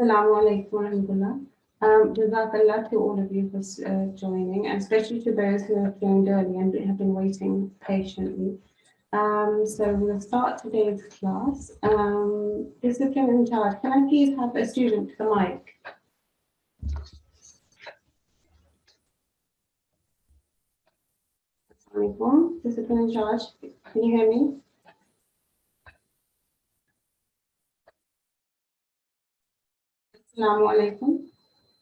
Assalamu alaikum wa rahmatullah. Jazakallah to all of you for joining, and especially to those who have joined early and have been waiting patiently. So we'll start today's class. Discipline in charge. Can I please have a student to the mic? Assalamu alaikum. Discipline in charge. Can you hear me? Assalamu alaikum.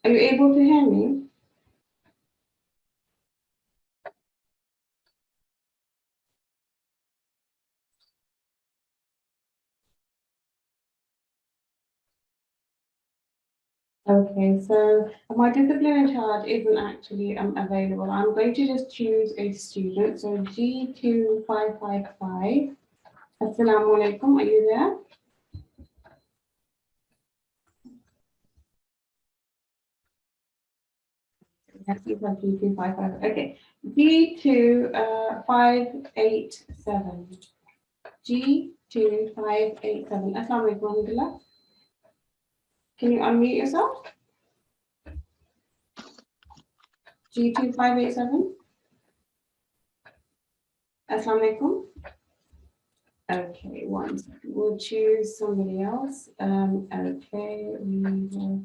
Are you able to hear me? Okay, so my discipline in charge isn't actually available. I'm going to just choose a student. So G2555. Assalamu alaikum. Are you there? Yes, you have G255. Okay, G2587. G2587. Assalamu alaikum. Alhamdulillah. Can you unmute yourself? G2587. Assalamu alaikum. Okay, one second. We'll choose somebody else. Okay, we will,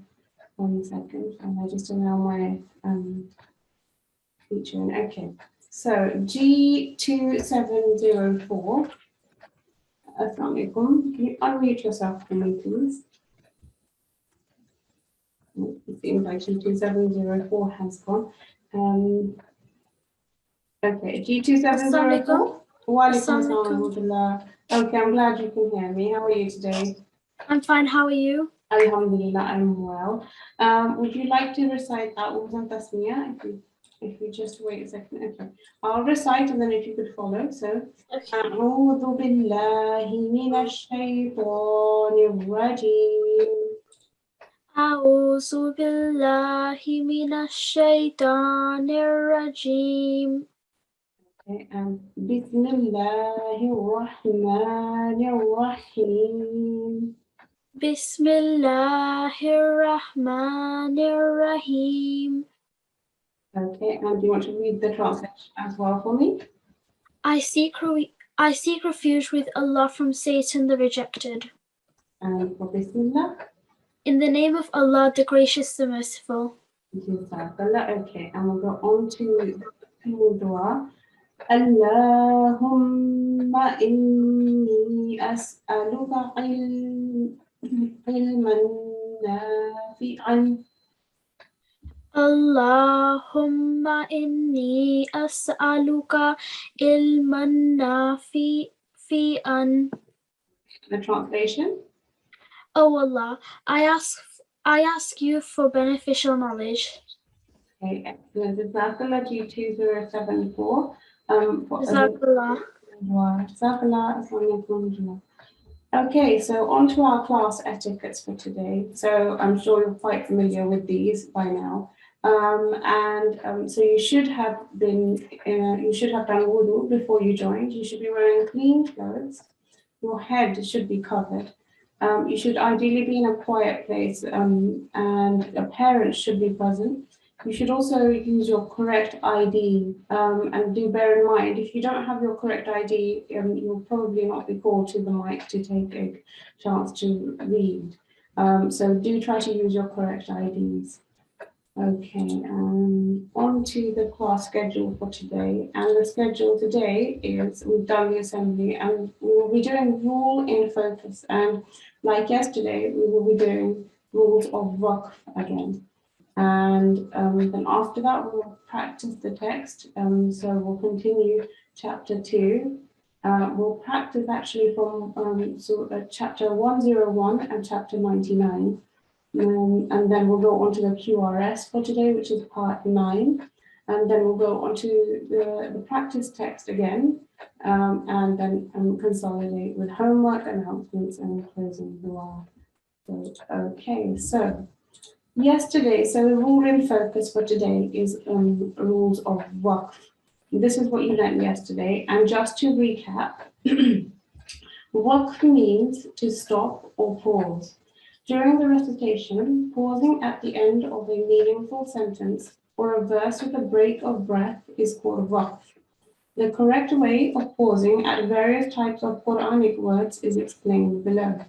1 second. And I just allow my feature in. Okay, so G2704. Assalamu alaikum. Can you unmute yourself for me, please? It seems like G2704 has gone. Okay, G2704. Walaikum assalam. Okay, I'm glad you can hear me. How are you today? I'm fine. How are you? Alhamdulillah, I'm well. Would you like to recite A'udhu and Tasmiyah? If you just wait a second. Okay. I'll recite and then if you could follow. So, A'udhu billahi minash shaytanir rajim. أعوذ بالله من الشيطان الرجيم. Okay, Bismillahir Rahmanir Rahim. بسم الله الرحمن الرحيم. Okay, and do you want to read the translation as well for me? I seek refuge with Allah from Satan the rejected. And for Bismillah? In the name of Allah, the gracious, the merciful. Okay, and we'll go on to the dua. Allahumma inni as'aluka ilman nafi'an. Allahumma inni as'aluka ilman nafi'an. The translation? Oh Allah, I ask you for beneficial knowledge. Okay, excellent. Jazakallah G2074. Jazakallah. Okay, so on to our class etiquettes for today. So I'm sure you're quite familiar with these by now. So you should have done wudu before you joined. You should be wearing clean clothes. Your head should be covered. You should ideally be in a quiet place, and a parent should be present. You should also use your correct ID, and do bear in mind, if you don't have your correct ID, you'll probably not be called to the mic to take a chance to read. So do try to use your correct IDs. Okay, on to the class schedule for today. And the schedule today is, we've done the assembly, and we will be doing rule in focus. And like yesterday, we will be doing rules of waqf again. And then after that, we'll practice the text. So we'll continue chapter 2. We'll practice actually from chapter 101 and chapter 99. And then we'll go on to the QRS for today, which is part 9. And then we'll go on to the practice text again, and then consolidate with homework, announcements, and closing dua. Okay, so yesterday, so the rule in focus for today is rules of waqf. This is what you learned yesterday. And just to recap, waqf means to stop or pause. During the recitation, pausing at the end of a meaningful sentence or a verse with a break of breath is called waqf. The correct way of pausing at various types of Quranic words is explained below.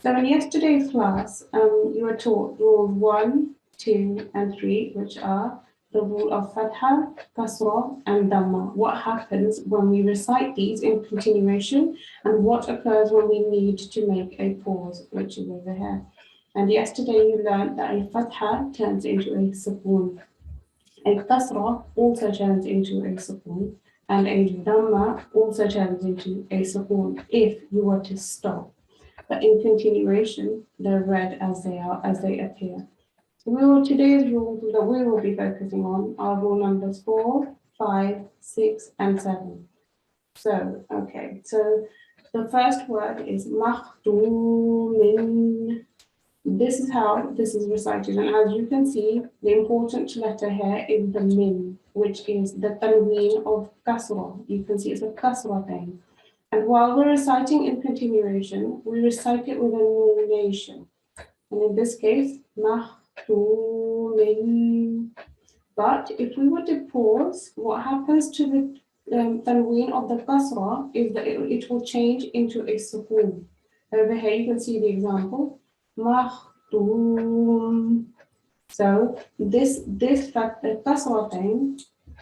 So in yesterday's class, you were taught rules 1, 2, and 3, which are the rule of Fatha, Kasra, and Dhamma. What happens when we recite these in continuation, and what occurs when we need to make a pause, which is over here. And yesterday you learned that a Fatha turns into a Sukoon. A Kasra also turns into a Sukoon, and a Dhamma also turns into a Sukoon if you were to stop. But in continuation, they're read as they appear. Today's rules that we will be focusing on are rule numbers 4, 5, 6, and 7. So the first word is makhtumin. This is how this is recited, and as you can see, the important letter here is the min, which is the tanween of kasra. You can see it's a kasra thing. And while we're reciting in continuation, we recite it with a nomination. And in this case, makhtumin. But if we were to pause, what happens to the tanween of the kasra is that it will change into a sukoon. Over here, you can see the example. Makhtum. So this kasra thing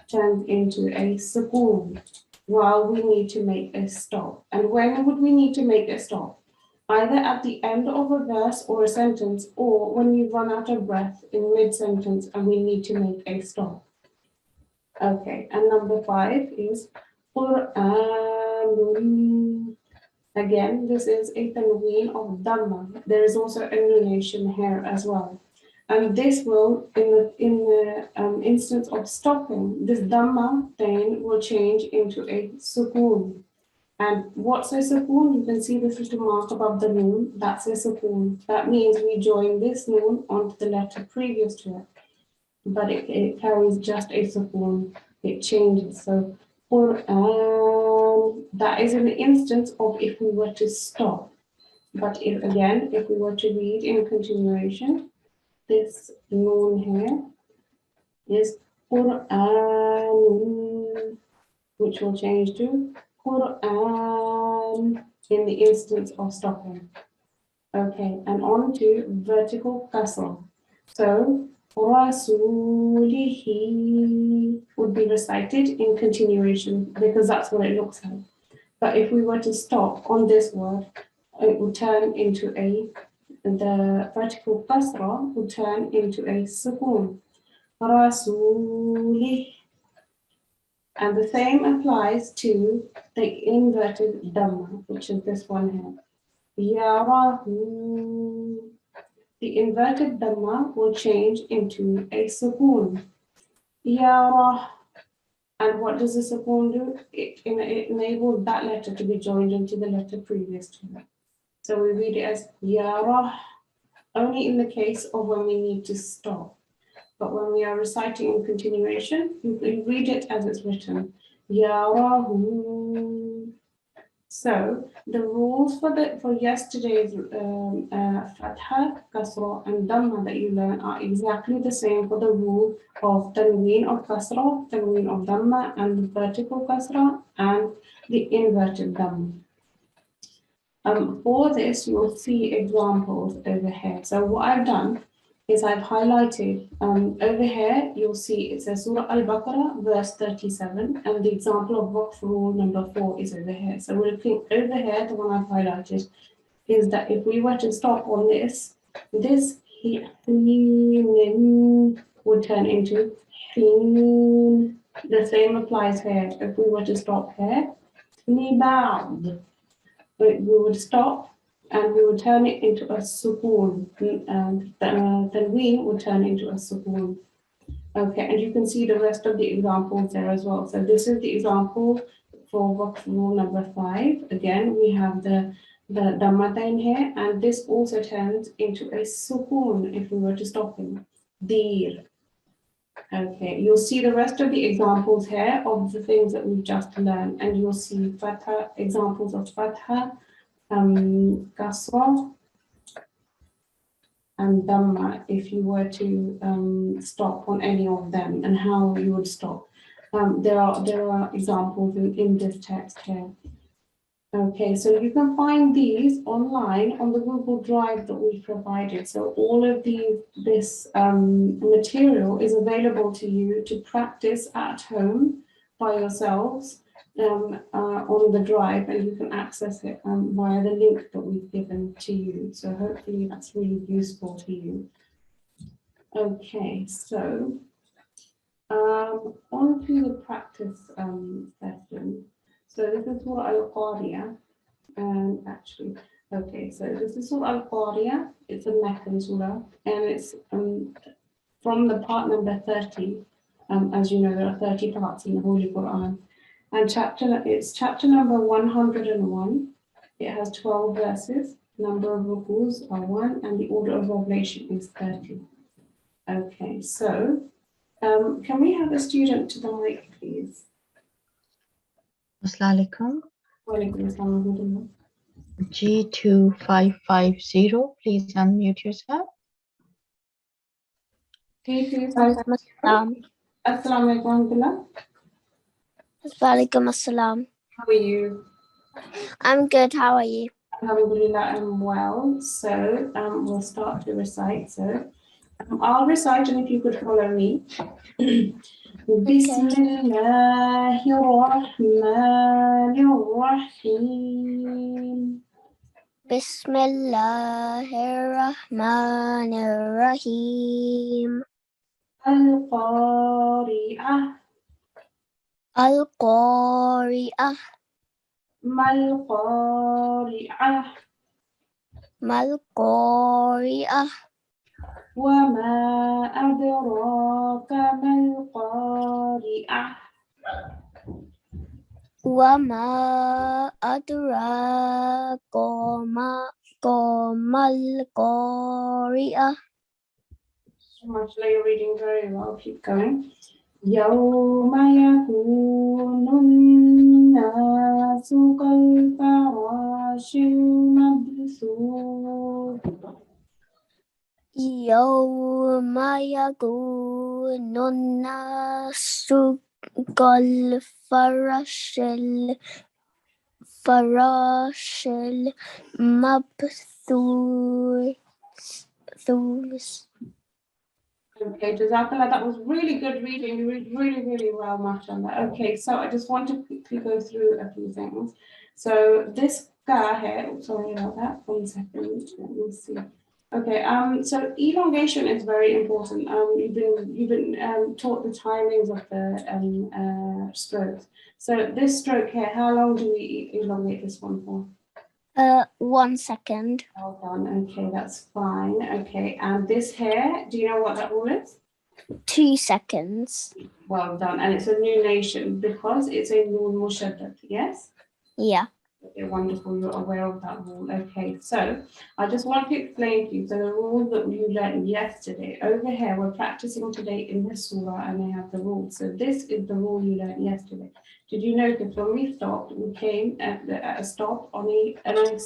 turns into a sukoon while we need to make a stop. And when would we need to make a stop? Either at the end of a verse or a sentence, or when we run out of breath in mid-sentence and we need to make a stop. Okay, and number 5 is Qur'anun. Again, this is a tanween of Dhamma. There is also a nomination here as well. And this will, in the instance of stopping, this Dhamma then will change into a sukoon. And what's a sukoon? You can see this little mark above the noon. That's a sukoon. That means we join this noon onto the letter previous to it. But it carries just a sukoon. It changes. So Qur'an, that is an instance of if we were to stop. But if we were to read in continuation, this noon here is Qur'an, which will change to Qur'an in the instance of stopping. Okay, and on to vertical kasra. So Rasulihi would be recited in continuation because that's what it looks like. But if we were to stop on this word, it would turn into the vertical kasra would turn into a sukoon. Rasulih. And the same applies to the inverted dhamma, which is this one here. Yarahu. The inverted dhamma will change into a sukoon. Yarah. And what does the sukoon do? It enables that letter to be joined into the letter previous to it. So we read it as Yarah, only in the case of when we need to stop. But when we are reciting in continuation, you can read it as it's written. Yarahu. So the rules for yesterday's Fatha, Kasra, and Dhamma that you learn are exactly the same for the rule of Tanween of Kasra, Tanween of Dhamma, and the vertical Kasra, and the inverted Dhamma. For this, you'll see examples over here. So what I've done is I've highlighted over here, you'll see it says Surah Al-Baqarah, verse 37, and the example of waqf rule number 4 is over here. So we're looking over here, the one I've highlighted, is that if we were to stop on this would turn into hin. The same applies here. If we were to stop here, nibad. We would stop and we would turn it into a sukoon, and then we would turn into a sukoon. Okay, and you can see the rest of the examples there as well. So this is the example for waqf rule number 5. Again, we have the dhammata in here, and this also turns into a sukoon if we were to stop him. Dir. Okay, you'll see the rest of the examples here of the things that we've just learned, and you'll see examples of fatha, kasra, and Dhamma if you were to stop on any of them and how you would stop. There are examples in this text here. Okay, so you can find these online on the Google Drive that we've provided. So all of this material is available to you to practice at home by yourselves on the drive, and you can access it via the link that we've given to you. So hopefully that's really useful to you. Okay, so on to the practice session. So this is what Al-Qariya, and actually, okay, so this is Surah Al-Qariya. It's a Meccan surah, and it's from the part number 30. As you know, there are 30 parts in the Holy Quran. And it's chapter number 101. It has 12 verses. Number of rukus are 1, and the order of revelation is 30. Okay, so can we have a student to the mic, please? Assalamu alaikum. Walaikum assalam. G2550, please unmute yourself. Assalam. Assalamu alaikum. Walaikum assalam. How are you? I'm good. How are you? Alhamdulillah, I'm well. So we'll start to recite. So I'll recite, and if you could follow me. Bismillahirrahmanirrahim. Bismillahirrahmanirrahim. Al-Qari'ah. Al-Qari'ah. Mal-Qari'ah. Mal-Qari'ah. وما أدراك ما القارعة وما أدراك ما القارعة. So much you're reading very well. Keep going. يوم يكون الناس كالفراش المبثوث يوم يكون الناس كالفراش المبثوث. Okay, Jazakallah, that was really good reading. You read really, really well, mashallah. Okay, so I just want to quickly go through a few things. So this guy here, sorry about that, 1 second, let me see. Okay, so elongation is very important. You've been taught the timings of the strokes. So this stroke here, how long do we elongate this one for? 1 second. Well done. Okay, that's fine. Okay, and this here, do you know what that rule is? 2 seconds. Well done. And it's a new nation because it's a noon mushaddad, yes? Yeah. Okay, wonderful. You're aware of that rule. Okay, so I just want to explain to you. So the rule that you learned yesterday, over here, we're practicing today in this surah and they have the rule. So this is the rule you learned yesterday. Did you notice when we stopped, we came at a stop on a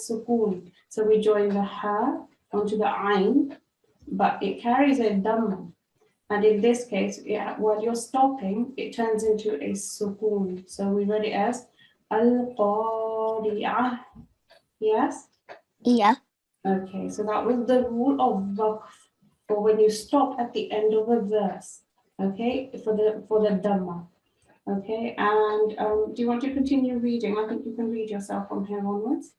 sukoon. So we joined the ha onto the ayn, but it carries a dhamma. And in this case, while you're stopping, it turns into a sukoon. So we read it as Al-Qari'ah. Yes? Yeah. Okay, so that was the rule of waqf for when you stop at the end of a verse. Okay, for the Dhamma. Okay, and do you want to continue reading? I think you can read yourself from here onwards.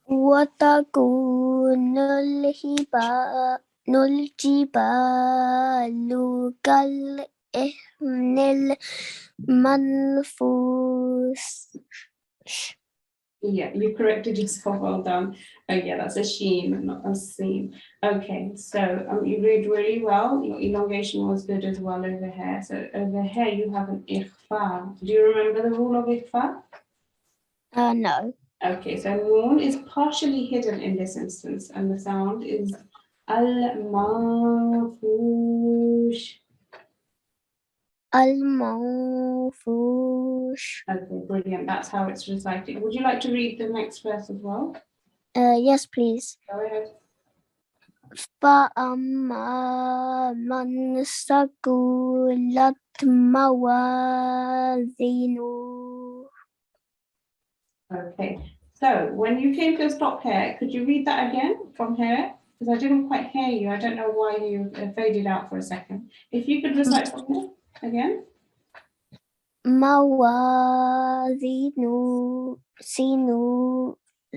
وتكون الجبال كالعهن المنفوش. Yeah, you corrected yourself. Well done. Oh, yeah, that's a sheen, not a seen. Okay, so you read really well. Your elongation was good as well over here. So over here you have an ikhfa. Do you remember the rule of ikhfa? No. Okay, so noon is partially hidden in this instance, and the sound is al-manfush. Al-manfush. Okay, brilliant. That's how it's recited. Would you like to read the next verse as well? Yes, please. Go ahead. فأما من ثقلت موازينه. Okay, so when you came to a stop here, could you read that again from here? Because I didn't quite hear you. I don't know why you faded out for a second. If you could recite from here again. موازينه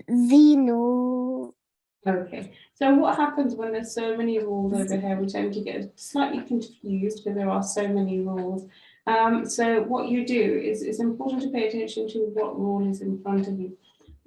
زينه. Okay, so what happens when there's so many rules over here? We tend to get slightly confused because there are so many rules. So what you do is it's important to pay attention to what rule is in front of you.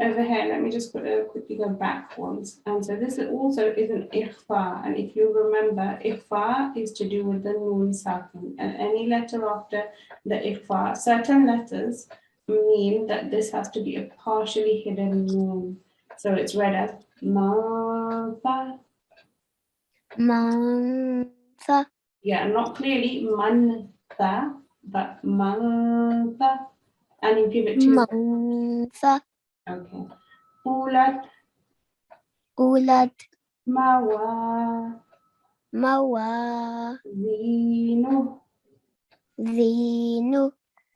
Over here, let me just quickly go back once. And so this also is an ikhfa. And if you remember, ikhfa is to do with the noon sakin. And any letter after the ikhfa, certain letters mean that this has to be a partially hidden noon. So it's read as mantha. منثى. Yeah, not clearly mantha, but mantha. And you give it to, منثى. okay. Ulat أولد mawa موازين. zinu.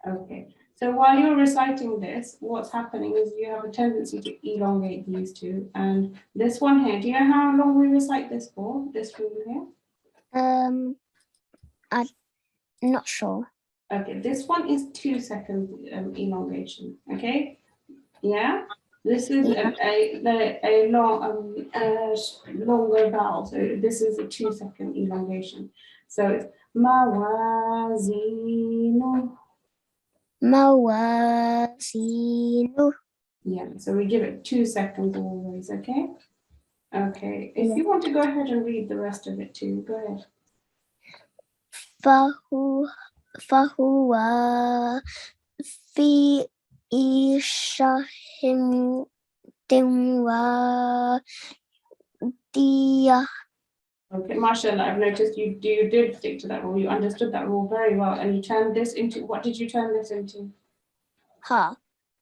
Okay. So while you're reciting this, what's happening is you have a tendency to elongate these two. And this one here, do you know how long we recite this for? This rule here? I'm not sure. Okay, this one is 2 seconds elongation. Okay, yeah. This is a longer vowel. So this is a 2 second elongation. So it's mawazinu. موازين. Yeah. So we give it 2 seconds always. Okay. Okay. If you want to go ahead and read the rest of it too, go ahead. فهو في عيشة راضية. Okay, mashallah, I've noticed you did stick to that rule. You understood that rule very well, and you turned this into, what did you turn this into? ها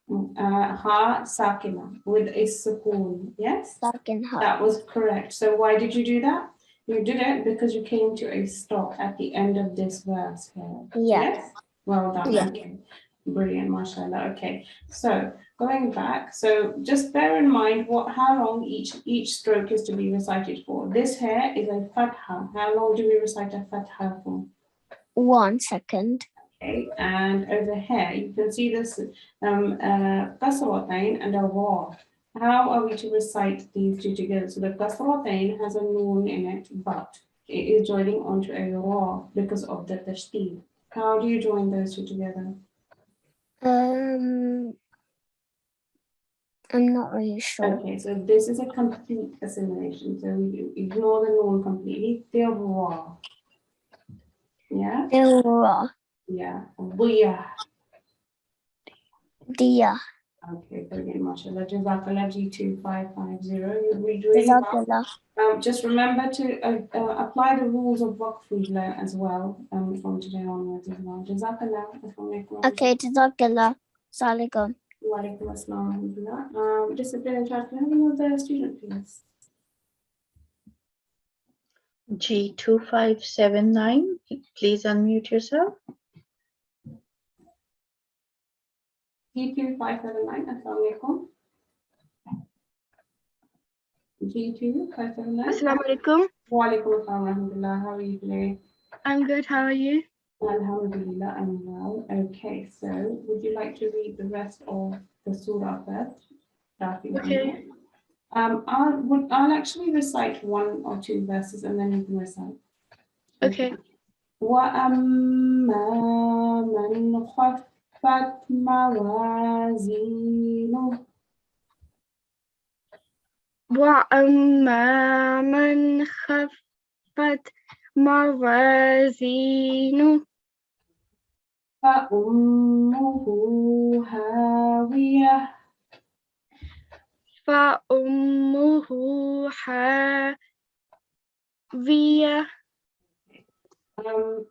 Ha sakina with a sukoon. Yes, ساكن ها. that was correct. So why did you do that? You did it because you came to a stop at the end of this verse here. Yeah. Yes, well done. Yeah. Okay, brilliant, mashallah. Okay, so going back, so just bear in mind how long each stroke is to be recited for. This here is a fatha. How long do we recite a fatha for? 1 second. Okay, and over here you can see this kasratain and a ra. How are we to recite these two together? So the kasratain has a noon in it, but it is joining onto a ra because of the tashdid. How do you join those two together? I'm not really sure. Okay, so this is a complete assimilation. So you ignore the noon completely. They're ra. Yeah? Yeah. Diya. Dia. Okay, brilliant, mashallah. Jazakallah G2550. You're doing well. Jazakallah. Just remember to apply the rules of waqf we've learned as well from today onwards as well. Jazakallah. Okay, Jazakallah. Assalamualaikum. Wa alaikum assalam wa rahmatullah. Discipline and charge. Can I have another student, please? G2579, please unmute yourself. G2579. Assalamu alaikum. G2579. Assalamu alaikum. Wa alaikum assalam wa rahmatullah. How are you today? I'm good. How are you? Alhamdulillah, I'm well. Okay, so would you like to read the rest of the surah first? Starting from Okay. there? I'll actually recite 1 or 2 verses and then you can recite. Okay. وَأَمَّا مَنْ خَفَّتْ مَوَازِينُهُ وأما من خفت موازينه فَأُمُّهُ هَاوِيَةٌ. فأمه حاوية.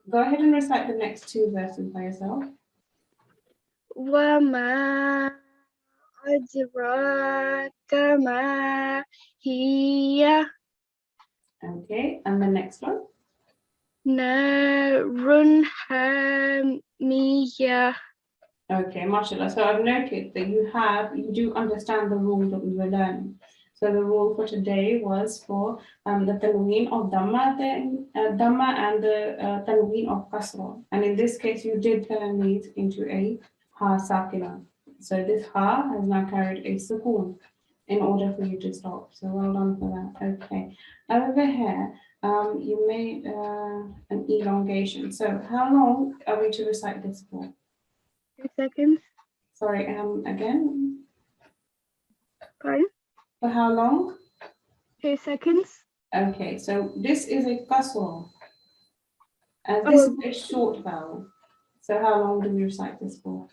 Go ahead and recite the next 2 verses by yourself. وما أدراك ما هي Okay, and the next one. نار حامية. Okay, mashallah. So I've noted that you do understand the rule that we were learning. So the rule for today was for the tanween of dhamma and the tanween of kasra. And in this case, you did turn these into a ha sakina. So this ha has now carried a sukoon in order for you to stop. So well done for that. Okay. Over here, you made an elongation. So how long are we to recite this for? 2 seconds. Sorry, again, Pardon? for how long? 2 seconds. Okay, so this is a qasr, and this is a short vowel. So how long do we recite this for?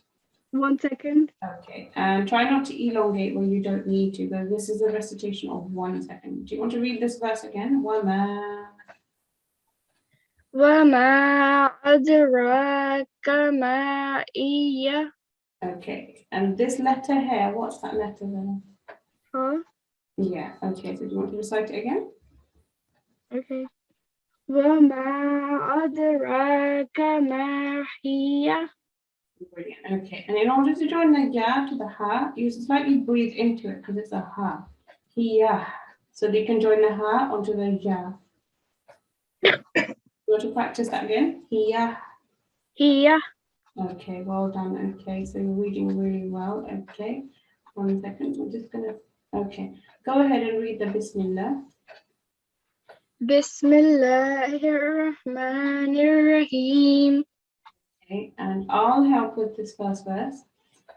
1 second. Okay, and try not to elongate where you don't need to, though this is a recitation of 1 second. Do you want to read this verse again? وَمَا. وما أدراك ما هي. Okay, and this letter here, what's that letter there? Huh? Yeah, okay, so do you want to recite it again? Okay. وما أدراك ما هي. Brilliant. Okay. And in order to join the ya to the ha, you slightly breathe into it because it's a ha. Hiya. So they can join the ha onto the ya. You want to practice that again? Hiya. هي. Okay, well done. Okay, so you're reading really well. Okay. 1 second. I'm just gonna okay. Go ahead and read the Bismillah. بسم الله الرحمن الرحيم. Okay, and I'll help with this first verse.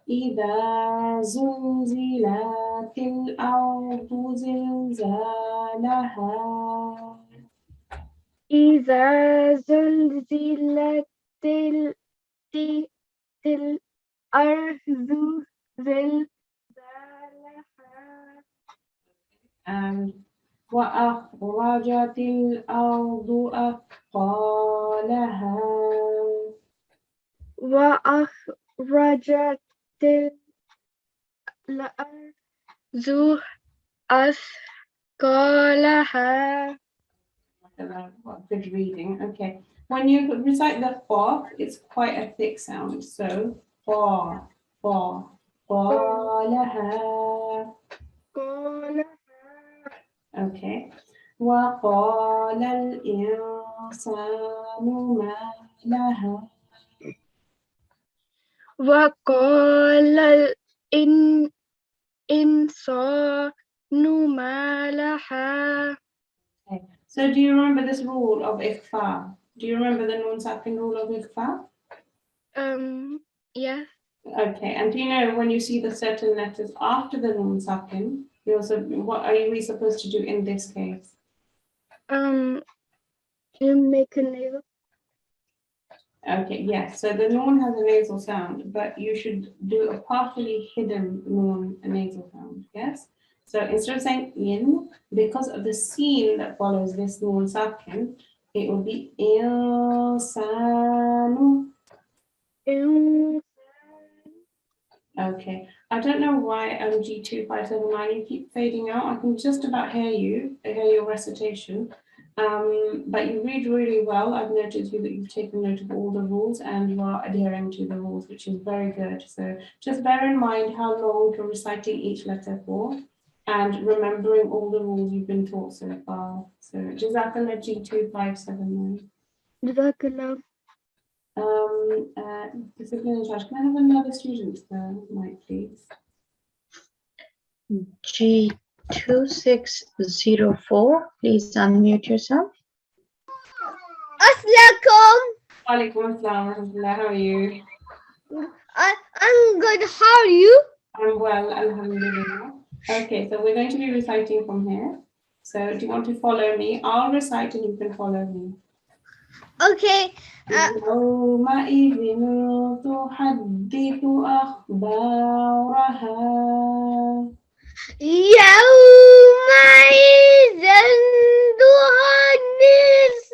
إذا زلزلت الأرض زلزالها. إذا زلزلت الأرض زلزالها. And وأخرجت الأرض أثقالها. وأخرجت الأرض أثقالها. Good reading. Okay. When you recite the fa, it's quite a thick sound. So fa, fa, قالها. Okay. وقال الإنسان ما لها. وقال الإنسان ما لها. Okay. So do you remember this rule of ikhfa? Do you remember the nun sakin rule of ikhfa? Yes. Okay. And do you know when you see the certain letters after the nun sakin, you also what are we supposed to do in this case? You make a nasal. Okay, yes. So the nun has a nasal sound, but you should do a partially hidden nun, a nasal sound. Yes. So instead of saying in, because of the scene that follows this nun sakin, it will be insanu. Okay. I don't know why G2579 you keep fading out. I can just about hear your recitation. But you read really well. I've noticed that you've taken note of all the rules and you are adhering to the rules, which is very good. So just bear in mind how long you're reciting each letter for and remembering all the rules you've been taught so far. So Jazakallah G2579. Jazakallah. Discipline in charge. Can I have another student there, Mike, please? G2604, please unmute yourself. Assalamualaikum. Walaikum assalam wa rahmatullah. How are you? I'm good. How are you? I'm well, alhamdulillah. Okay, so we're going to be reciting from here. So do you want to follow me? I'll recite and you can follow me. Okay. يومئذ تحدث أخبارها. يومئذ تحدث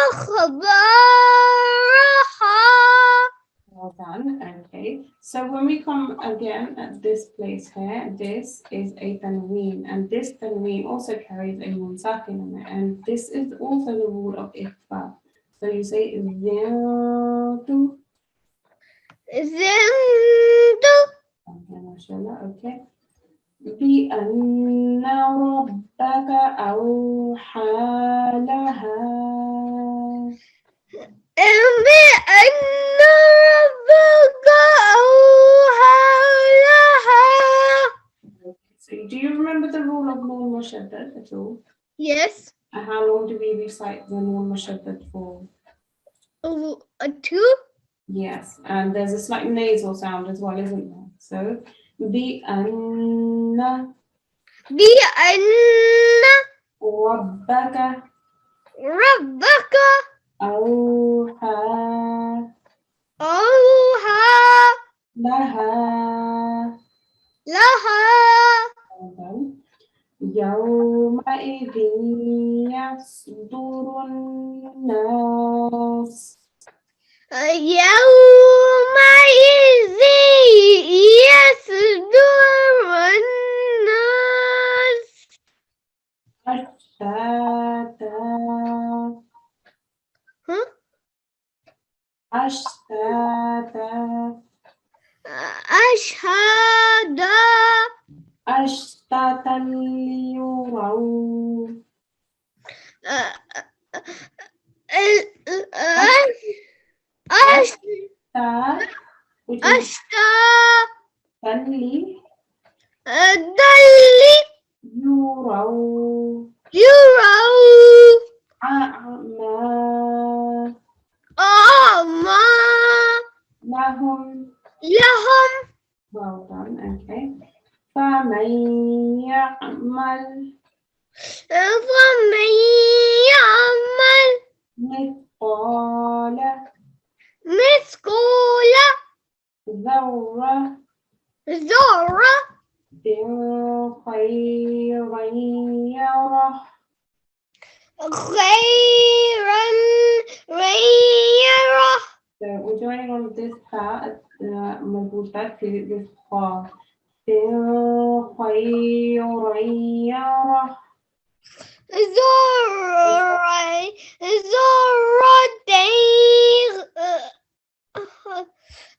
أخبارها. Well done. Okay. So when when we come again at this place here, this is a tanween, and this tanween also carries a nun sakin in it, and this is also the rule of ikhfa. So you say zintu. Zintu. Okay, mashallah, okay. بأن ربك أوحى لها. بأن ربك أوحى لها. So do you remember the rule of Nun Mushaddad at all? Yes. And how long do we recite the Nun Mushaddad for? 2. Yes, and there's a slight nasal sound as well, isn't there? So بأن بأن ربك ربك أوحى أوحى لها. لها. يومئذ يصدر الناس. يومئذ يصدر الناس أشتاتا. أشتاتا. أشهد أشتاتا ليروا. أشتاتا دلي يروا. يروا أعمى أعمى لهم. Well done, okay. فمن يعمل فمن يعمل مثقال مثقال ذرة ذرة خيرا يره. خيرا يره. So we're joining on this part, مربوطة في this part. خيرا يره.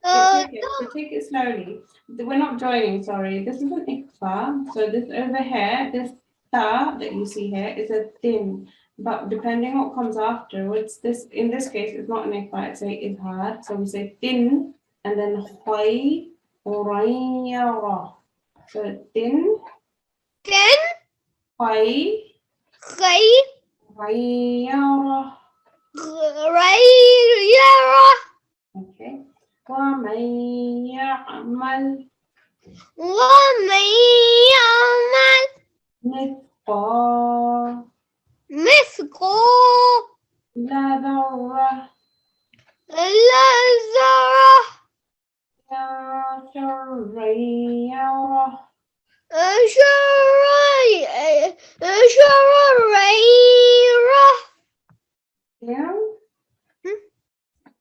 So take it slowly. We're not joining, sorry. This is an ikfa. So this over here, this ta that you see here is a thin. But depending what comes afterwards, this in this case it's not an ikfa, it's a izhar. So we say thin and then khay ra. So thin, khay ra. Okay. ومن يعمل مثقال ذرة شرا يره.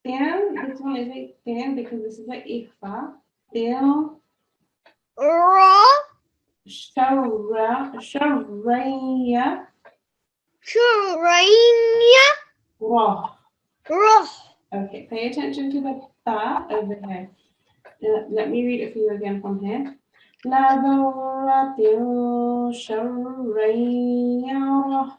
Then this one is a then because this is a ikhfa. Then شرية راه. Okay, pay attention to the ta over here. Let me read it for you again from here. لا ذرة شرا يره.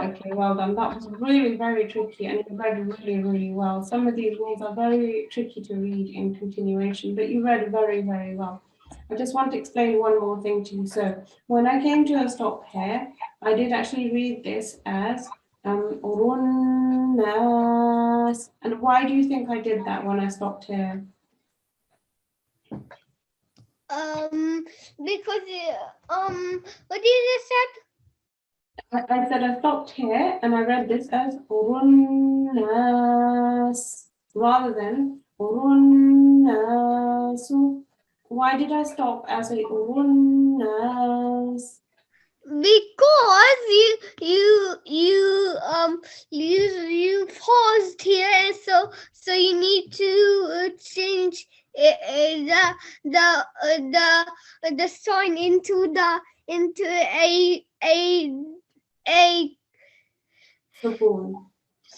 Okay, well done. That was really very tricky and you read really well. Some of these rules are very tricky to read in continuation, but you read very well. I just want to explain one more thing to you. So when I came to a stop here, I did actually read this as runnas. And why do you think I did that when I stopped here? Because what did you say? I said I stopped here and I read this as runnas rather than runnasu. Why did I stop as a runnas? because you paused here, so you need to change the sign into a Sukoon.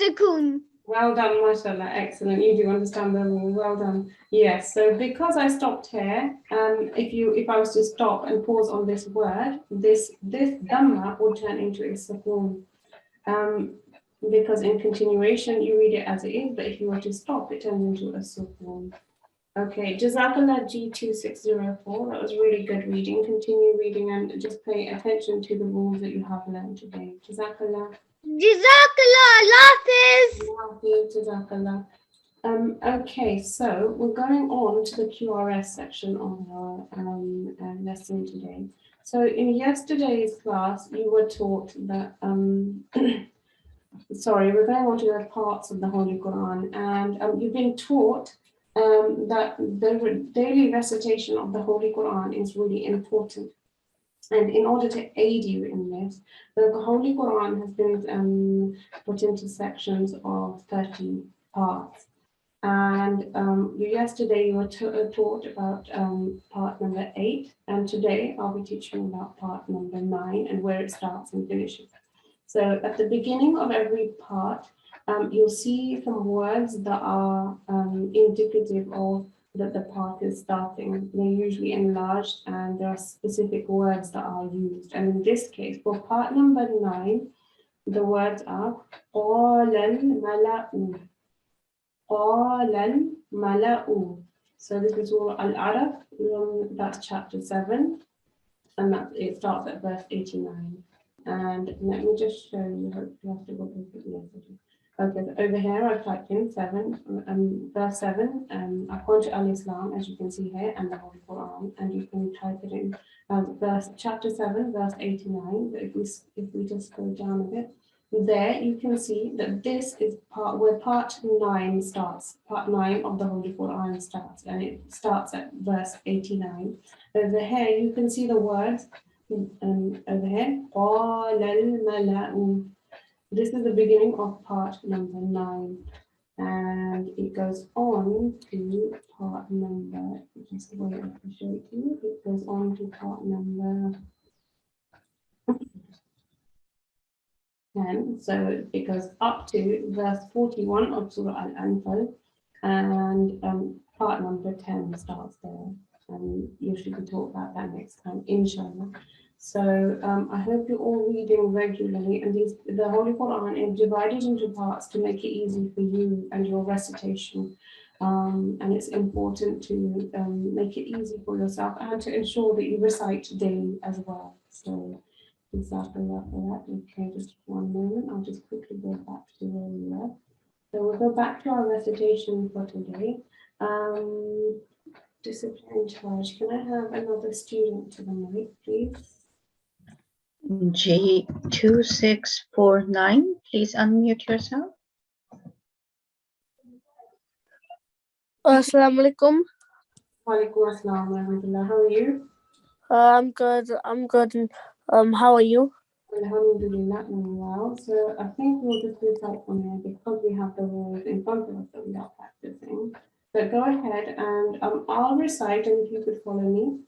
sukoon. Well done, mashallah. Excellent. You do understand the rule. Well done. Yes. So because I stopped here, if I was to stop and pause on this word, this dhamma would turn into a sukoon. Because in continuation you read it as it is, but if you were to stop, it turns into a sukoon. Okay, Jazakallah G2604. That was really good reading. Continue reading and just pay attention to the rules that you have learned today. Jazakallah. Jazakallah, Hafiz. Jazakallah. Okay, so we're going on to the QRS section of our lesson today. So in yesterday's class, you were taught that, sorry, we're going on to the parts of the Holy Quran, and you've been taught that the daily recitation of the Holy Quran is really important. And in order to aid you in this, the Holy Quran has been put into sections of 30 parts. And yesterday you were taught about part number 8, and today I'll be teaching about part number 9 and where it starts and finishes. So at the beginning of every part, you'll see some words that are indicative of that the part is starting. They're usually enlarged and there are specific words that are used. And in this case, for part number 9, the words are قَالَ الْمَلَأُ. قَالَ الْمَلَأُ. So this is all Al-Araf, that's chapter 7, and it starts at verse 89. And let me just show you, you have to go yesterday. Okay, so over here I've typed in 7, verse 7, I've gone to Al-Islam, as you can see here, and the Holy Quran, and you can type it in chapter 7, verse 89. But if we just go down a bit, there you can see that this is where part 9 starts. Part 9 of the Holy Quran starts, and it starts at verse 89. Over here you can see the words, over here, قَالَ الْمَلَأُ. This is the beginning of part number 9, and it goes on to part number, just the way I can show it to you, it goes on to part number 10, so it goes up to verse 41 of Surah Al-Anfal, and part number 10 starts there, and you should be taught about that next time, inshallah. So I hope you're all reading regularly, and the Holy Quran is divided into parts to make it easy for you and your recitation. And it's important to make it easy for yourself and to ensure that you recite daily as well. So exactly for that. Okay, just one moment. I'll just quickly go back to where we were. So we'll go back to our recitation for today. Discipline in charge. Can I have another student to the mic, please? G2649, please unmute yourself. Assalamu alaikum. Walaikum assalam wa rahmatullah. How are you? I'm good. How are you? Alhamdulillah, I'm well. So I think we'll just recite from here because we have the rules in front of us that we are practicing. So go ahead and I'll recite, and if you could follow me.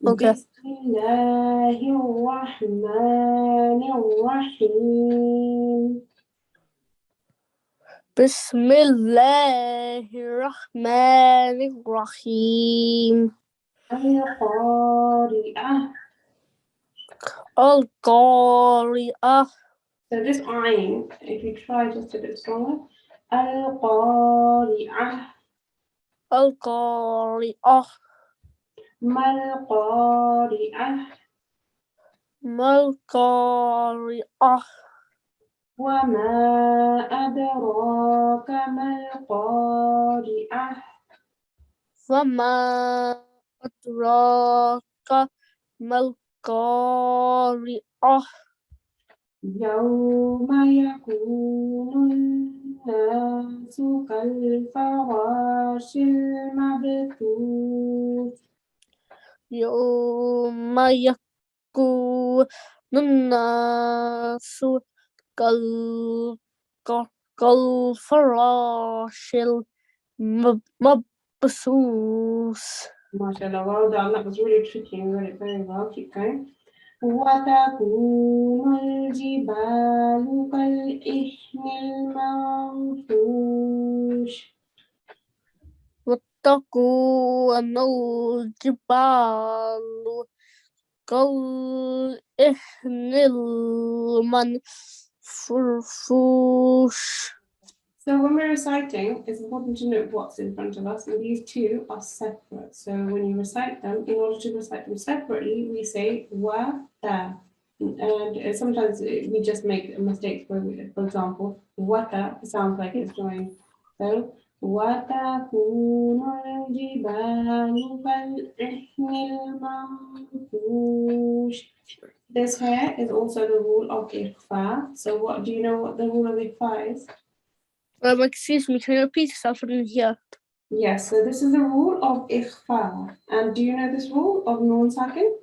Okay. Bismillahirrahmanirrahim. Bismillahirrahmanirrahim. Al-Qari'ah. Al-Qari'ah. So this ayn, if you try just a bit stronger. Al-Qari'ah. Al-Qari'ah. Mal-Qari'ah. Mal-Qari'ah. وما أدراك ما القارعة وما أدراك ما القارعة يوم يكون الناس كالفراش المبثوث يوم يكون الناس كالفراش المبثوث. MashaAllah, well done. That was really tricky. You read it very well. Keep going. وتكون الجبال كالإحن المنفوش. وتكون الجبال كالإحن المنفوش. So when we're reciting, it's important to note what's in front of us, and these two are separate. So when you recite them, in order to recite them separately, we say wa ta. And sometimes we just make mistakes. For example, wata sounds like it's joined. So وَتَكُونُ الْجِبَالُ كَالْعِهْنِ الْمَنفُوشِ. This here is also the rule of ikhfa. So what do you know what the rule of ikhfa is? Excuse me, can you repeat yourself? I didn't hear. Yes, so this is the rule of ikhfa. And do you know this rule of nun sakin?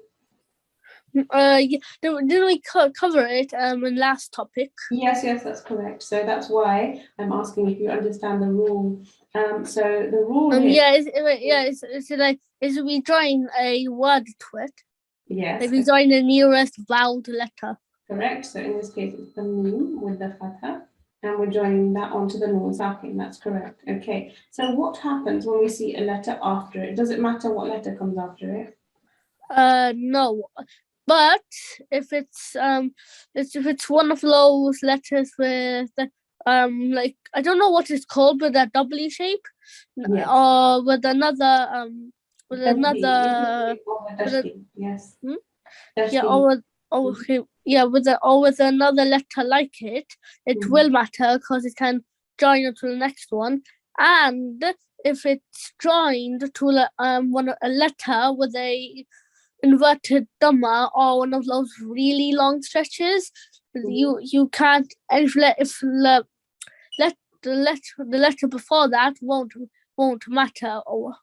Yeah, didn't we cover it in last topic? Yes, that's correct. So that's why I'm asking if you understand the rule. So the rule is, it's like is we join a word to it. yes, Like we join the nearest vowel letter. correct. So in this case, it's the noon with the fatha, and we're joining that onto the nun sakin. That's correct. Okay. So what happens when we see a letter after it? Does it matter what letter comes after it? No. But if it's one of those letters with like I don't know what it's called, but that W shape, Yes. or with another Yes. yeah, with another letter like it, it will matter because it can join to the next one. And if it's joined to a letter with a inverted dhamma or one of those really long stretches, you can't. If the letter before that won't matter, or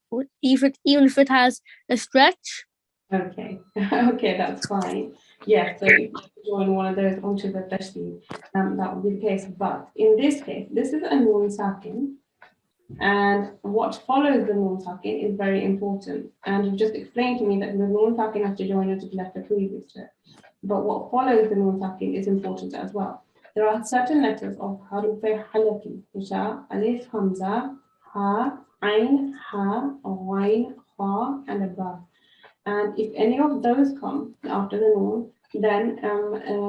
even if it has a stretch. Okay, okay, that's fine. Yeah, so if you join one of those onto the tashdid, that would be the case. But in this case, this is a nun sakin, and what follows the nun sakin is very important. And you've just explained to me that the nun sakin has to join into the letter previous to it. But what follows the nun sakin is important as well. There are certain letters of haruf halaki, which are alif, hamza, ha, ain, ha, ghain, kha, and a ba. And if any of those come after the nun, then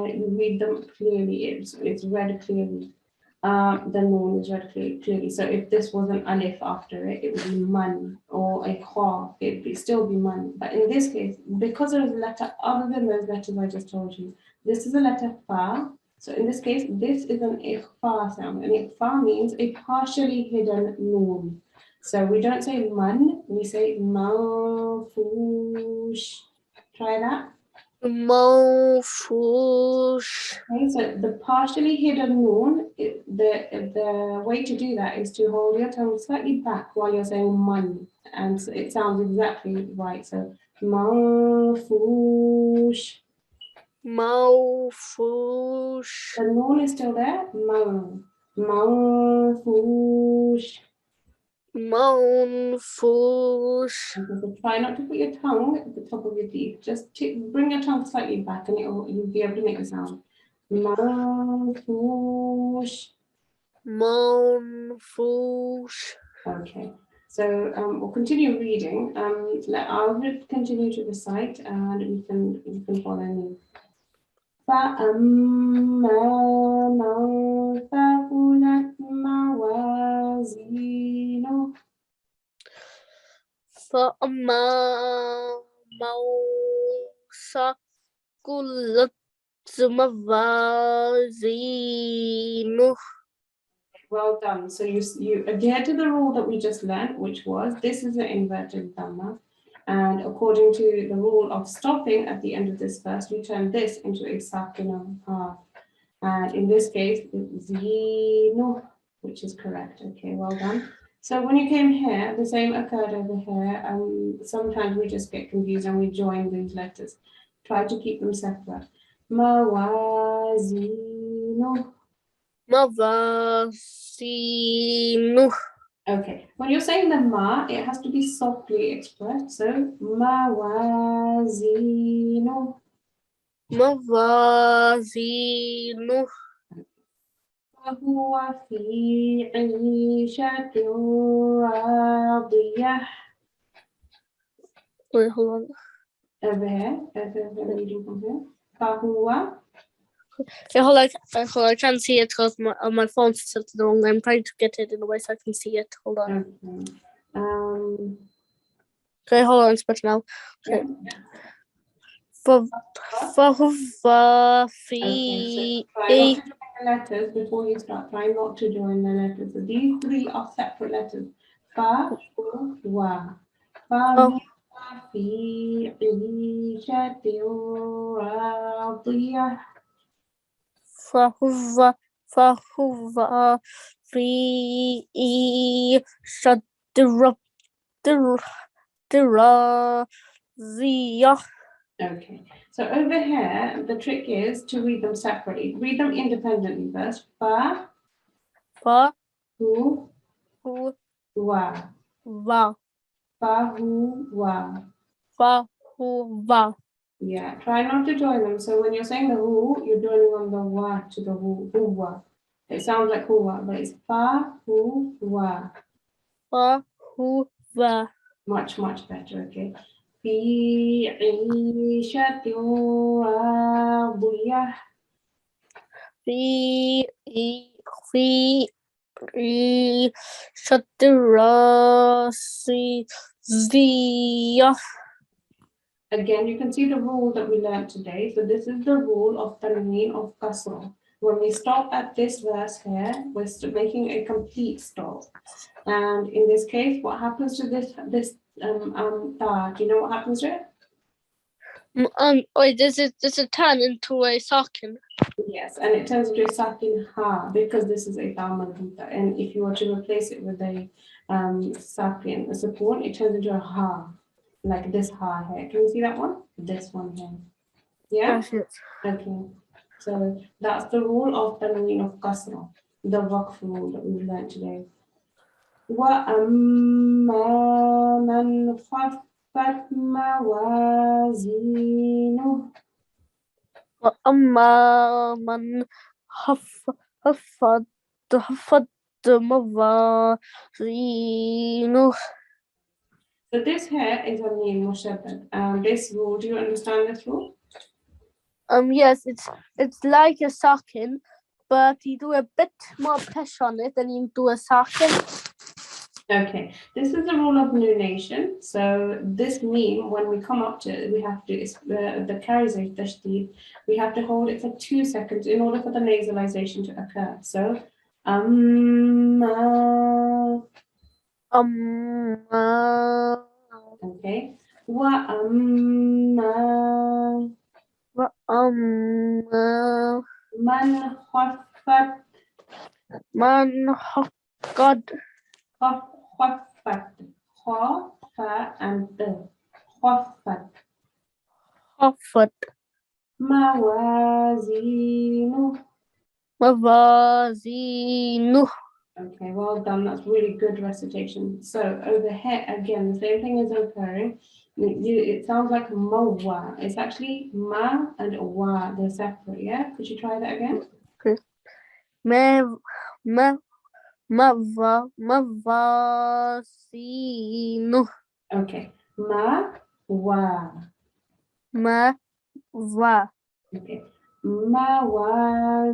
you read them clearly. It's read clearly. The nun is read clearly. So if this was an alif after it, it would be man, or a kha, it would still be man. But in this case, because there is a letter other than those letters I just told you, this is a letter fa. So in this case, this is an ikhfa sound. And ikhfa means a partially hidden nun. So we don't say man, we say manfush. Try that. Manfush. Okay, so the partially hidden nun, the way to do that is to hold your tongue slightly back while you're saying man, and so it sounds exactly right. So manfush. Manfush. The nun is still there. Manfush. Manfush. Okay, so try not to put your tongue at the top of your teeth. Just bring your tongue slightly back, and you'll be able to make the sound. Manfush. Manfush. Okay, so we'll continue reading. I'll continue to recite, and you can follow me. فَأَمَّا مَنْ ثَقُلَتْ مَوَازِينُهُ فأما من ثقلت موازينه. Well done. So you adhere to the rule that we just learned, which was this is an inverted dhamma. And according to the rule of stopping at the end of this verse, you turn this into a sakin half. And in this case, it's zinu, which is correct. Okay, well done. So when you came here, the same occurred over here. Sometimes we just get confused and we join these letters. Try to keep them separate. Mawazinu. Mawazinu. Okay, when you're saying the ma, it has to be softly expressed. So mawazinu. Mawazinu. فهو في عيشة راضية. Wait, hold on. Over here, reading from here. فهو. Okay, hold on. I can't see it because my phone's tilted wrong. I'm trying to get it in a way so I can see it. Hold on. Okay. Okay, hold on. It's better now. Okay. فهو في Try not to join the letters before you start. Try not to join the letters. So these three are separate letters. Fa, fu, wa. فهو في عيشة راضية. فهو في عيشة راضية. Okay, so over here, the trick is to read them separately. Read them independently first. Fa, hu, wa. فهو Fa, hu, wa. فهو Yeah, try not to join them. So when you're saying the hu, you're joining on the wa to the hu, huwa. It sounds like huwa, but it's fa, hu, wa. فهو Much, much better, okay? في عيشة راضية. في عيشة راضية. Again, you can see the rule that we learned today. So this is the rule of tanween of kasra. When we stop at this verse here, we're making a complete stop. And in this case, what happens to this ta? Do you know what happens to it? Wait, does it turn into a sakin? Yes, and it turns into a sakin ha because this is a ta marbuta. And if you were to replace it with a sakin, a support, it turns into a ha, like this ha here. Can you see that one? This one here. Yeah. Okay. So that's the rule of tanween of kasra, the waqf rule that we've learned today. وَأَمَّا مَنْ خَفَّتْ مَوَازِينُهُ. وأما من خفت موازينه. So this here is a name mushabbad. This rule, do you understand this rule? Yes, it's like a sakin, but you do a bit more pressure on it than you do a sakin. Okay, this is the rule of nunation. So this meme, when we come up to it, we have to, the carries a tashdid, we have to hold it for 2 seconds in order for the nasalization to occur. So, okay, وَأَمَّا مَنْ خَفَّتْ خَفَّت خَفَّ and خَفَّت موازينه. Okay, well done. That's really good recitation. So over here again, the same thing is occurring. It sounds like mawa. It's actually ma and wa. They're separate. Yeah. Could you try that again? Okay. موازينه. Okay. Ma wa. Okay. Mawazinu.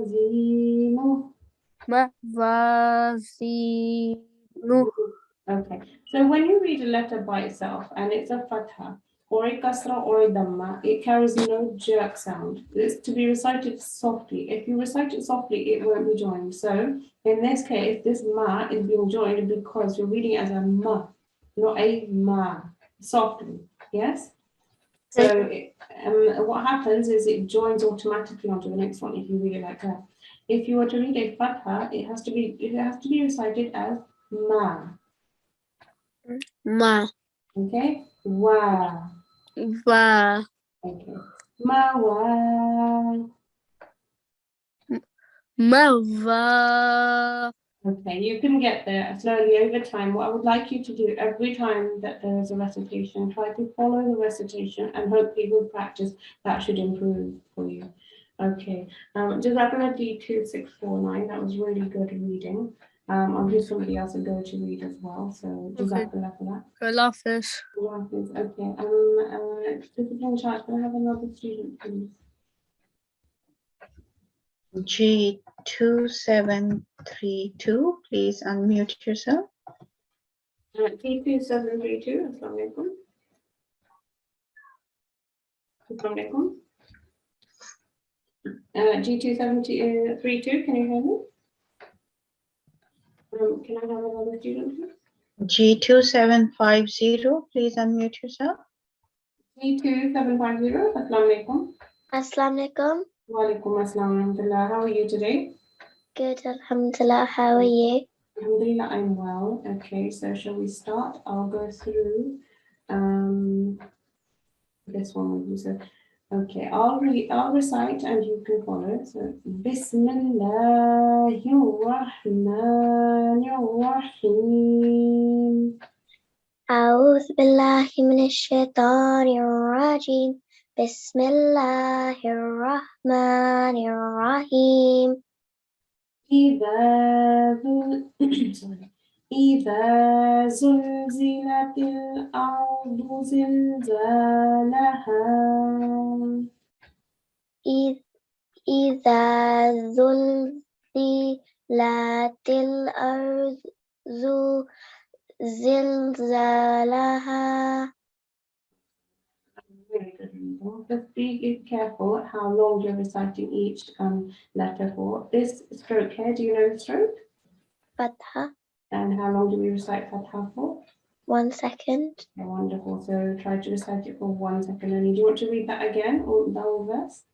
Okay. So when you read a letter by itself and it's a fatha or a kasra or a dhamma, it carries no jerk sound. It's to be recited softly. If you recite it softly, it won't be joined. So in this case, this ma is being joined because you're reading it as a ma, not a ma, softly. Yes? So what happens is it joins automatically onto the next one if you read it like that. If you were to read a fatha, it has to be recited as ma. Okay? Wa. Okay. Mawa. Mava. Okay, you can get there slowly over time. What I would like you to do every time that there is a recitation, try to follow the recitation and hopefully with practice that should improve for you. Okay, Jazakallah D2649, that was really good reading. I'll give somebody else a go to read as well. So Jazakallah for that. I love this. Okay, discipline chart, can I have another student, please? G2732, please unmute yourself. T2732, Assalamu alaikum. Assalamu alaikum. G2732, can you hear me? Can I have another student, please? G2750, please unmute yourself. G2750, Assalamu alaikum. Assalamu alaikum. Wa alaikum assalam wa rahmatullah. How are you today? Good, alhamdulillah. How are you? Alhamdulillah, I'm well. Okay, so shall we start? I'll go through this one with you. So, okay, I'll recite and you can follow. So, Bismillahirrahmanirrahim. أعوذ بالله من الشيطان الرجيم. بسم الله الرحمن الرحيم. إذا زلزلت الأرض زلزالها. إذا زلزلت الأرض زلزالها. Very good. Just be careful how long you're reciting each letter for. This stroke here, do you know the stroke? Fatha. And how long do we recite Fatha for? 1 second. Okay, wonderful. So try to recite it for 1 second only. Do you want to read that again, or the whole verse?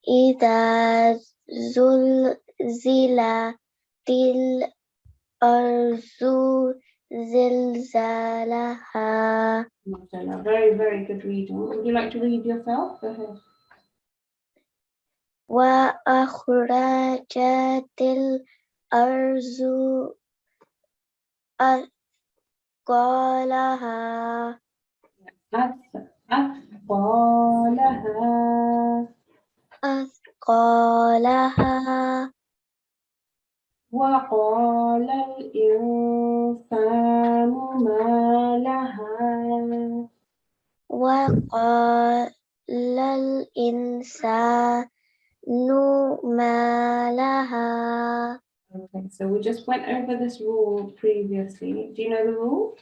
إذا زلزلت الأرض زلزالها. Very, very good reading. Would you like to read yourself? Go ahead. وأخرجت الأرض أثقالها. أثقالها. وقال الإنسان ما لها. وقال الإنسان ما لها. Okay, so we just went over this rule previously. Do you know the rule?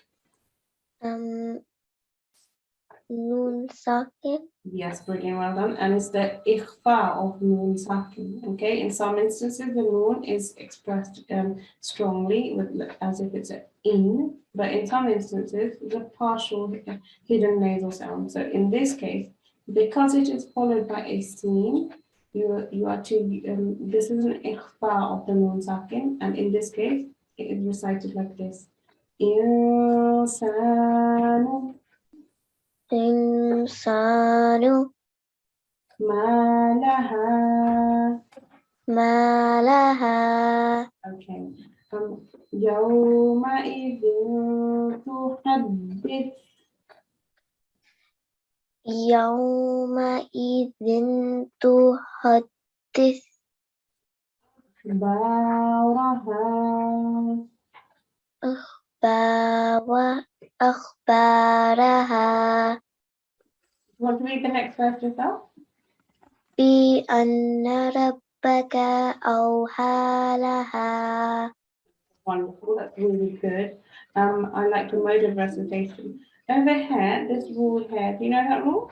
Nun sakin. Yes, brilliant, well done. And it's the ikhfa of noon sakin. Okay, in some instances the noon is expressed strongly as if it's an in, but in some instances the partial hidden nasal sound. So in this case, because it is followed by a sin, you are to this is an ikhfa of the noon sakin, and in this case it is recited like this. Insanu. إنسان ما لها. Okay. يومئذ تحدث. يومئذ تحدث أخبارها. Want to read the next verse yourself? بأن ربك أوحى لها. Wonderful, that's really good. I like the mode of recitation. Over here, this rule here, do you know that rule?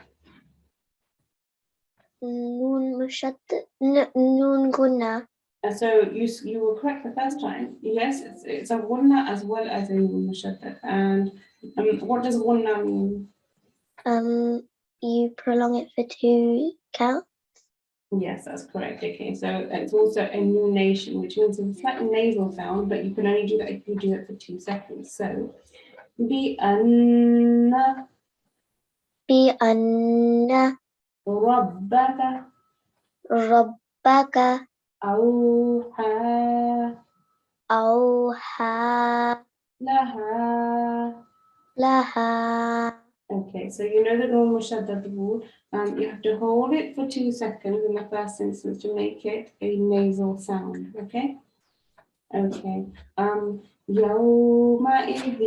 نون غنى. So you were correct the first time. Yes, it's a gunna as well as a nun mushaddad. And what does gunna mean? You prolong it for 2 counts. Yes, that's correct. Okay, so it's also a nunation, which means it's a slightly nasal sound, but you can only do that if you do it for 2 seconds. So, بأن ربك ربك أوحى أوحى لها. لها. Okay, so you know the normal shaddad rule. You have to hold it for 2 seconds in the first instance to make it a nasal sound. Okay. Okay. يومئذ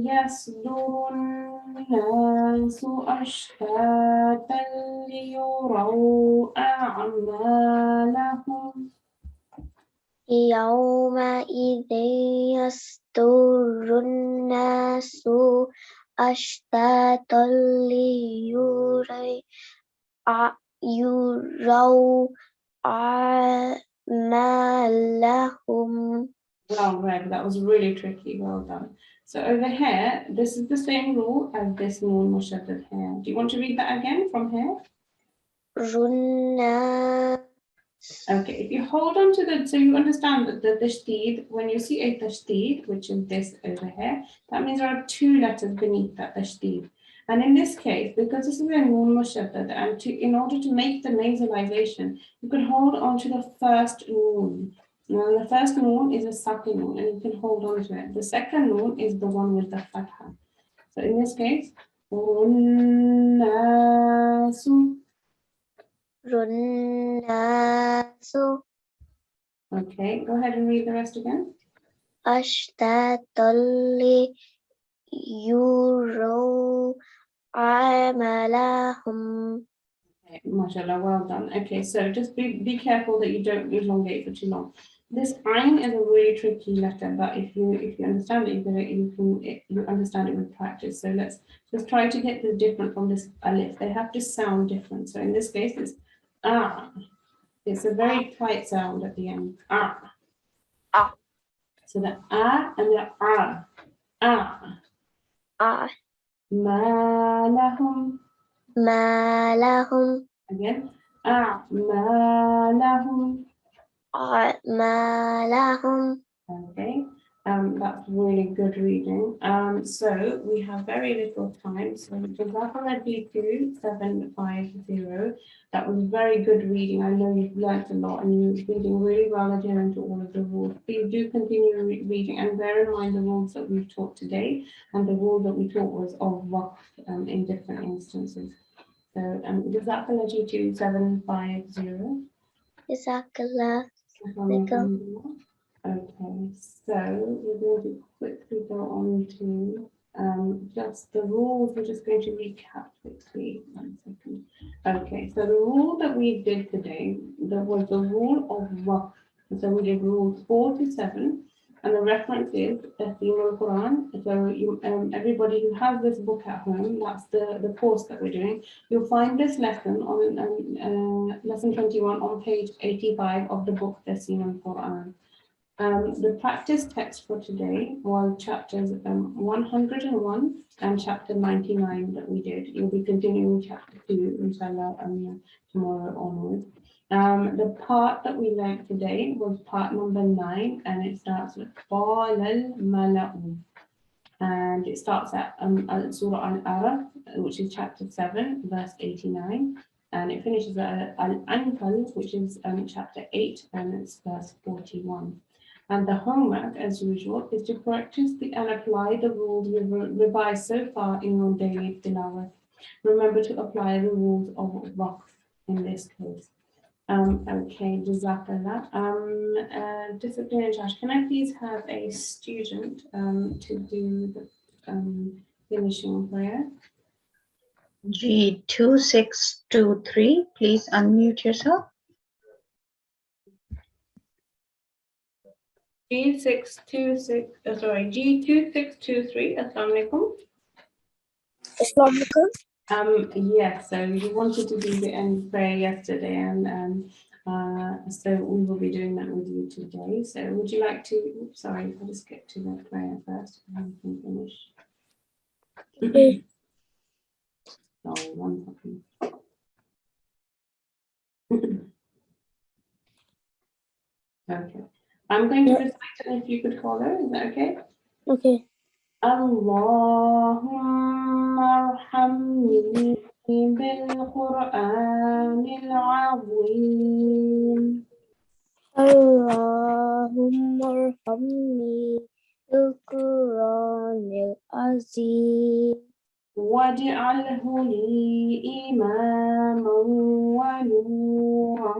يصدر الناس أشتاتا ليروا أعمالهم. يومئذ يصدر الناس أشتاتا يروا أعمالهم. Well read. That was really tricky. Well done. So over here, this is the same rule as this normal shaddad here. Do you want to read that again from here? Runna. Okay, if you hold on to the, so you understand that the tashdid, when you see a tashdid, which is this over here, that means there are 2 letters beneath that tashdid. And in this case, because this is a normal shaddad, and in order to make the nasalization, you can hold on to the first noon. Now, the first noon is a sakin noon, and you can hold on to it. The second noon is the one with the fatha. So in this case, runnasu. Runnasu. Okay, go ahead and read the rest again. Ashtatali yuru amalahum. Okay, mashallah, well done. Okay, so just be careful that you don't elongate for too long. This ayn is a really tricky letter, but if you understand it, you understand it with practice. So let's just try to get this different from this alif. They have to sound different. So in this case, it's ah. It's a very tight sound at the end. Ah. Ah. So the ah and the ah. Ah. Ah. Malahum. Malahum. Again. Ah. Malahum. Malahum. Okay. That's really good reading. So we have very little time. So Jazakallah G2 750. That was very good reading. I know you've learnt a lot and you're reading really well adhering to all of the rules. Please do continue reading and bear in mind the rules that we've taught today, and the rule that we taught was of waqf in different instances. So Jazakallah G2 750. Jazakallah. Okay, so we're going to quickly go on to just the rules. We're just going to recap quickly. 1 second. Okay, so the rule that we did today, there was the rule of waqf. So we did rules 4 to 7, and the reference is Talimul-Quran. So everybody who has this book at home, that's the course that we're doing, you'll find this lesson on lesson 21 on page 85 of the book Talimul-Quran. The practice text for today was chapters 101 and chapter 99 that we did. You'll be continuing chapter 2, inshallah, tomorrow onwards. The part that we learned today was part number 9, and it starts with قَالَ الْمَلَأُ. And it starts at Surah Al-Araf, which is chapter 7, verse 89. And it finishes at Al-Anfal, which is chapter 8, and it's verse 41. And the homework, as usual, is to practice and apply the rules we've revised so far in your daily tilawat. Remember to apply the rules of waqf in this case. Okay, Jazakallah. Discipline and charge. Can I please have a student to do the finishing prayer? G2623, please unmute yourself. G2623. Assalamu alaikum. Yes, so you wanted to do the end prayer yesterday, and so we will be doing that with you today. So would you like to, oops, sorry, I'll just get to the prayer first and we can finish. Sorry, 1 second. Okay, I'm going to recite, and if you could follow, is that okay? Okay. Allahumma arhamni بالقرآن العظيم اللهم ارحمني بالقرآن العظيم واجعله لي إماما ونورا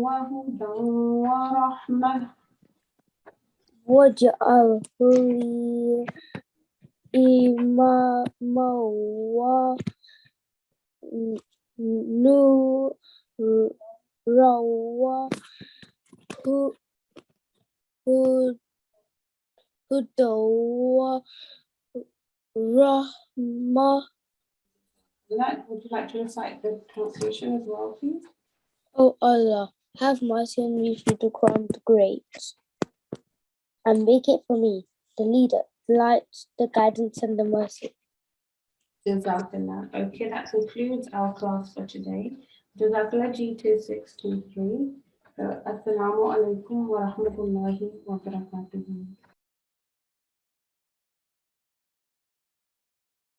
وهدى ورحمة واجعله لي إماما ونورا وهدى ورحمة. Would you like to recite the translation as well, please? O Allah, have mercy on me through the Quran the Great, and make it for me the leader, the light, the guidance, and the mercy. Jazakallah. Okay, that concludes our class for today. Jazakallah G2 623. Assalamu alaikum wa rahmatullahi wa barakatuhu.